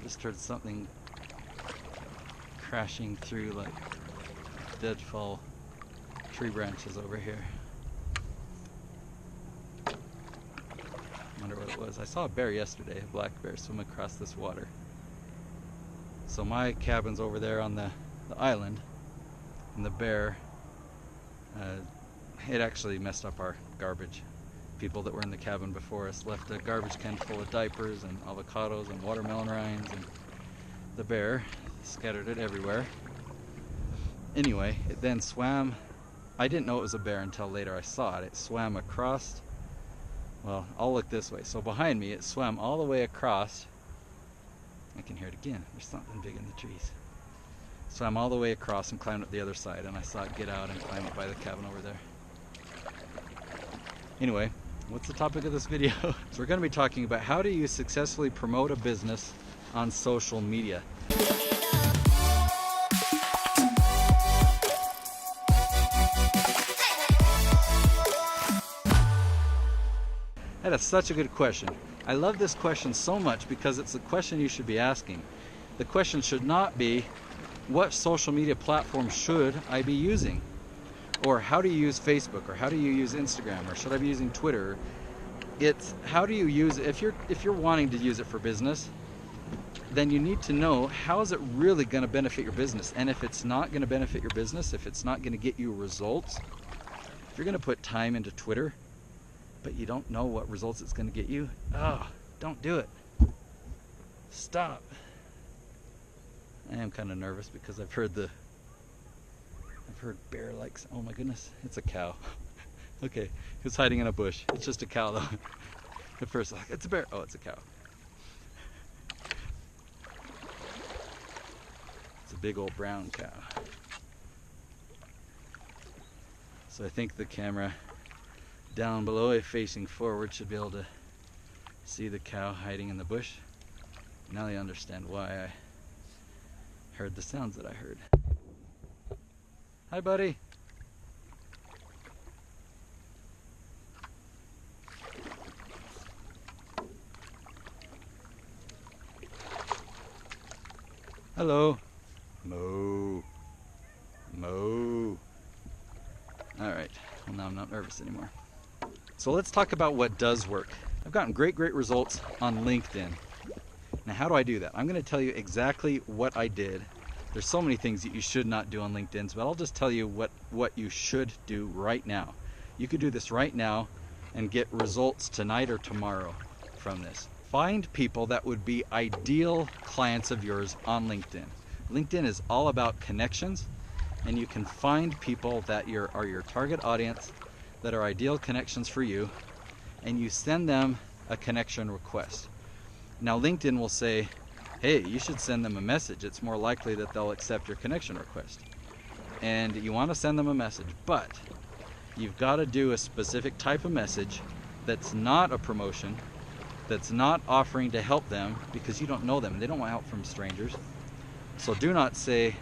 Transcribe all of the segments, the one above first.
Just heard something crashing through like deadfall tree branches over here. Wonder what it was. I saw a bear yesterday, a black bear, swim across this water. So my cabin's over there on the island, and the bear, it actually messed up our garbage. People that were in the cabin before us left a garbage can full of diapers and avocados and watermelon rinds, and the bear scattered it everywhere. Anyway, it then swam. I didn't know it was a bear until later I saw it. It swam across. Well, I'll look this way. So behind me, it swam all the way across. I can hear it again. There's something big in the trees. Swam all the way across and climbed up the other side, and I saw it get out and climb up by the cabin over there. Anyway, what's the topic of this video? So we're going to be talking about how do you successfully promote a business on social media. That is such a good question. I love this question so much because it's a question you should be asking. The question should not be, what social media platform should I be using? Or how do you use Facebook? Or how do you use Instagram? Or should I be using Twitter? It's how do you use it? If you're wanting to use it for business, then you need to know how is it really going to benefit your business. And if it's not going to benefit your business, if it's not going to get you results, if you're going to put time into Twitter, but you don't know what results it's going to get you, don't do it. Stop. I am kind of nervous because I've heard bear like, oh my goodness, it's a cow. Okay, it's hiding in a bush. It's just a cow though. At first, like, it's a bear. Oh, it's a cow. It's a big old brown cow. So I think the camera down below it facing forward should be able to see the cow hiding in the bush. Now you understand why I heard the sounds that I heard. Hi, buddy. Hello. Moo. Moo. All right. Well, now I'm not nervous anymore. So let's talk about what does work. I've gotten great results on LinkedIn. Now, how do I do that? I'm going to tell you exactly what I did. There's so many things that you should not do on LinkedIn, but I'll just tell you what you should do right now. You could do this right now and get results tonight or tomorrow from this. Find people that would be ideal clients of yours on LinkedIn. LinkedIn is all about connections, and you can find people that are your target audience, that are ideal connections for you, and you send them a connection request. Now LinkedIn will say, hey, you should send them a message. It's more likely that they'll accept your connection request. And you want to send them a message, but you've got to do a specific type of message that's not a promotion, that's not offering to help them, because you don't know them and they don't want help from strangers. So do not say,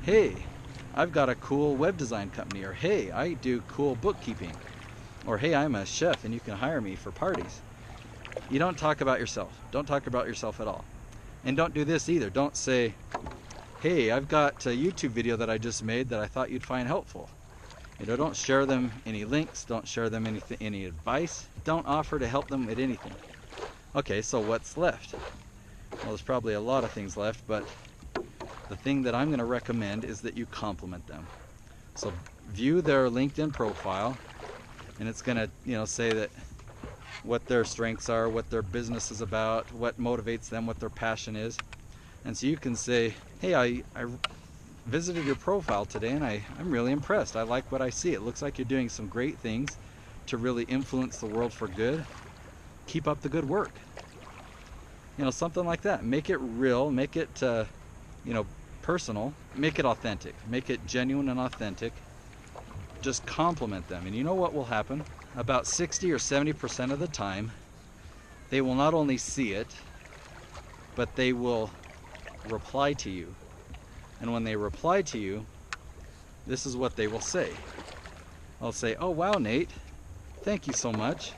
hey, I've got a cool web design company, or hey, I do cool bookkeeping, or hey, I'm a chef and you can hire me for parties. You don't talk about yourself. Don't talk about yourself at all. And don't do this either. Don't say, hey, I've got a YouTube video that I just made that I thought you'd find helpful. Don't share them any links. Don't share them any advice. Don't offer to help them with anything. Okay, so what's left? Well, there's probably a lot of things left, but the thing that I'm going to recommend is that you compliment them. So view their LinkedIn profile, and it's going to, say that what their strengths are, what their business is about, what motivates them, what their passion is. And so you can say, hey, I visited your profile today and I'm really impressed. I like what I see. It looks like you're doing some great things to really influence the world for good. Keep up the good work. Something like that. Make it real, make it personal, make it authentic, make it genuine and authentic. Just compliment them. And you know what will happen? About 60 or 70% of the time, they will not only see it, but they will reply to you. And when they reply to you, this is what they will say. They'll say, oh wow, Nate, thank you so much.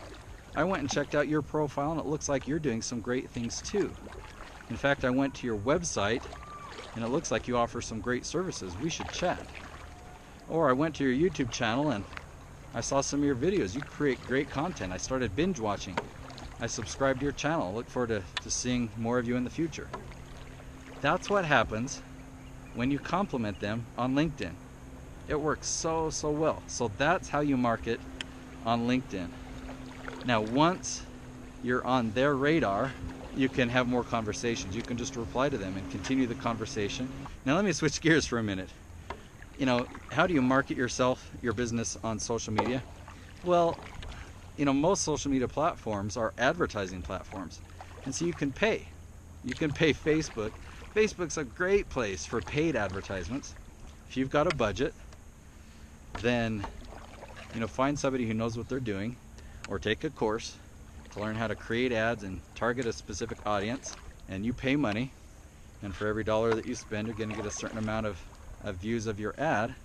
I went and checked out your profile and it looks like you're doing some great things too. In fact, I went to your website and it looks like you offer some great services. We should chat. Or I went to your YouTube channel and I saw some of your videos. You create great content. I started binge watching. I subscribed to your channel. I look forward to seeing more of you in the future. That's what happens when you compliment them on LinkedIn. It works so well. So that's how you market on LinkedIn. Now, once you're on their radar, you can have more conversations. You can just reply to them and continue the conversation. Now let me switch gears for a minute. You know, how do you market yourself, your business on social media? Well, you know, most social media platforms are advertising platforms. And so you can pay. You can pay Facebook. Facebook's a great place for paid advertisements. If you've got a budget, then, you know, find somebody who knows what they're doing, or take a course to learn how to create ads and target a specific audience, and you pay money, and for every dollar that you spend, you're going to get a certain amount of views of your ad,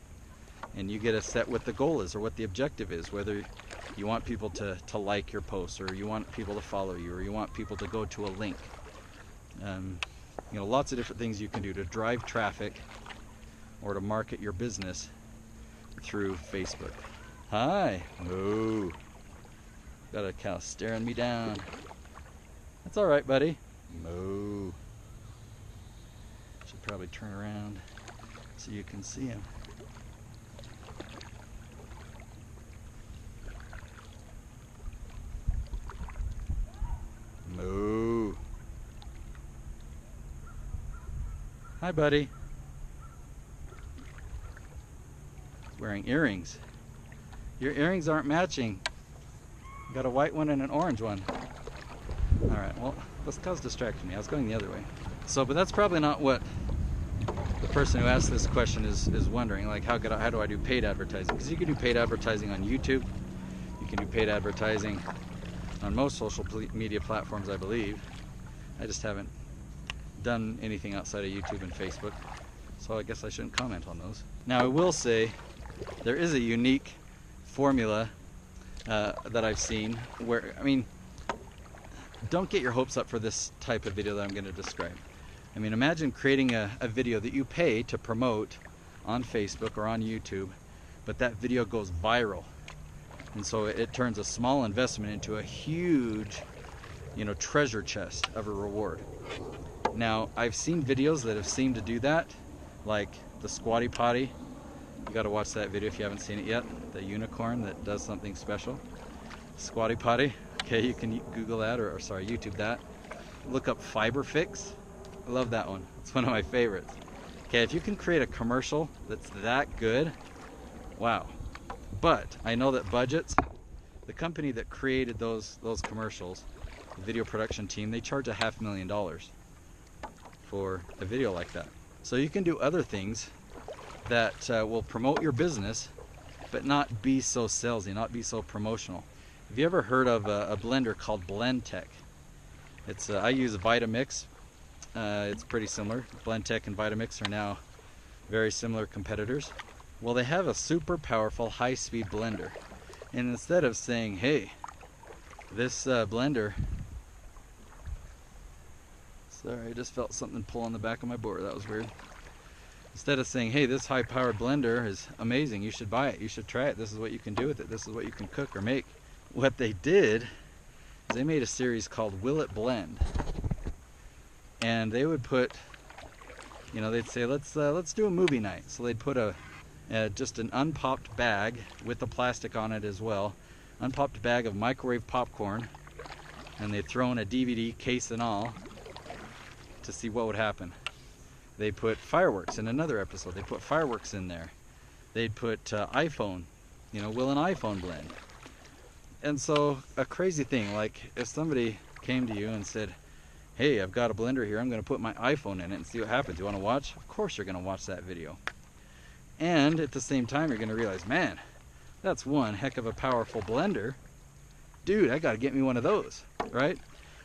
and you get to set what the goal is or what the objective is, whether you want people to like your posts, or you want people to follow you, or you want people to go to a link. You know, lots of different things you can do to drive traffic or to market your business through Facebook. Hi. Moo. Got a cow staring me down. That's all right, buddy. Moo. Should probably turn around so you can see him. Moo. Hi, buddy. He's wearing earrings. Your earrings aren't matching. You got a white one and an orange one. All right, well, this cause distracted me. I was going the other way. So, but that's probably not what the person who asked this question is wondering. Like, how do I do paid advertising? Because you can do paid advertising on YouTube. You can do paid advertising on most social media platforms, I believe. I just haven't done anything outside of YouTube and Facebook, so I guess I shouldn't comment on those. Now, I will say there is a unique formula that I've seen where, I mean, don't get your hopes up for this type of video that I'm going to describe. I mean, imagine creating a video that you pay to promote on Facebook or on YouTube, but that video goes viral. And so it turns a small investment into a huge, you know, treasure chest of a reward. Now, I've seen videos that have seemed to do that, like the Squatty Potty. You got to watch that video if you haven't seen it yet. The unicorn that does something special. Squatty Potty. Okay, you can Google that, or sorry, YouTube that. Look up Fiber Fix. I love that one. It's one of my favorites. Okay, if you can create a commercial that's that good, wow. But I know that budgets, the company that created those commercials, the video production team, they charge $500,000 for a video like that. So you can do other things that will promote your business, but not be so salesy, not be so promotional. Have you ever heard of a blender called BlendTech? It's I use Vitamix. It's pretty similar. BlendTech and Vitamix are now very similar competitors. Well, they have a super powerful high-speed blender, and instead of saying, hey, this blender, sorry, I just felt something pull on the back of my board. That was weird. Instead of saying, hey, this high-powered blender is amazing, you should buy it, you should try it, this is what you can do with it, this is what you can cook or make. What they did is they made a series called Will It Blend? And they would put, you know, they'd say, let's do a movie night. So they'd put just an unpopped bag with the plastic on it as well, unpopped bag of microwave popcorn, and they'd throw in a DVD case and all to see what would happen. They put fireworks in another episode. They put fireworks in there. They'd put iPhone, you know, will an iPhone blend? And so a crazy thing, like if somebody came to you and said, hey, I've got a blender here, I'm going to put my iPhone in it and see what happens. You want to watch? Of course you're going to watch that video. And at the same time, you're going to realize, man, that's one heck of a powerful blender. Dude, I got to get me one of those, right?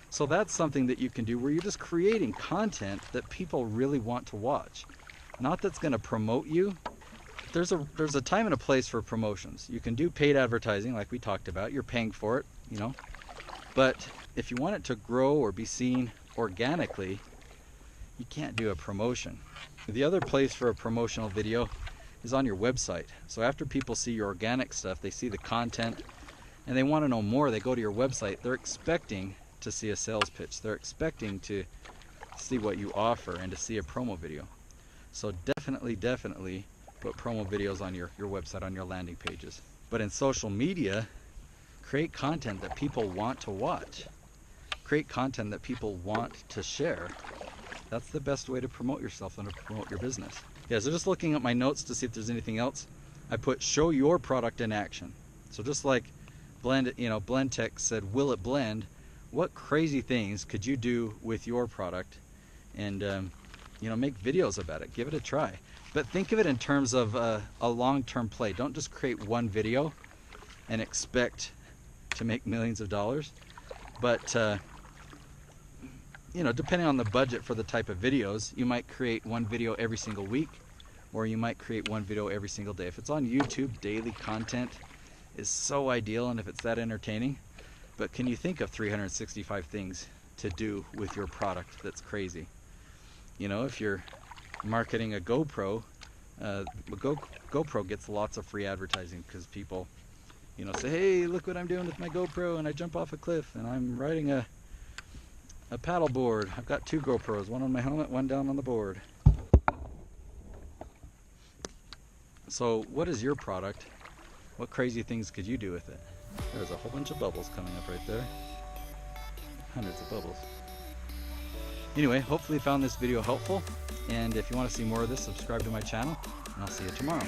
So that's something that you can do where you're just creating content that people really want to watch. Not that's going to promote you. There's a time and a place for promotions. You can do paid advertising like we talked about. You're paying for it, you know. But if you want it to grow or be seen organically, you can't do a promotion. The other place for a promotional video is on your website. So after people see your organic stuff, they see the content and they want to know more, they go to your website, they're expecting to see a sales pitch. They're expecting to see what you offer and to see a promo video. So definitely put promo videos on your website, on your landing pages. But in social media, create content that people want to watch. Create content that people want to share. That's the best way to promote yourself and to promote your business. Yeah, so just looking at my notes to see if there's anything else, I put show your product in action. So just like Blendtec said, will it blend? What crazy things could you do with your product? And make videos about it. Give it a try. But think of it in terms of a long-term play. Don't just create one video and expect to make millions of dollars. But depending on the budget for the type of videos, you might create one video every single week, or you might create one video every single day. If it's on YouTube, daily content is so ideal, and if it's that entertaining. But can you think of 365 things to do with your product that's crazy? If you're marketing a GoPro, GoPro gets lots of free advertising because people, say, hey, look what I'm doing with my GoPro, and I jump off a cliff, and I'm riding a paddle board. I've got 2 GoPros, one on my helmet, one down on the board. So what is your product? What crazy things could you do with it? There's a whole bunch of bubbles coming up right there. Hundreds of bubbles. Anyway, hopefully you found this video helpful. And if you want to see more of this, subscribe to my channel. And I'll see you tomorrow.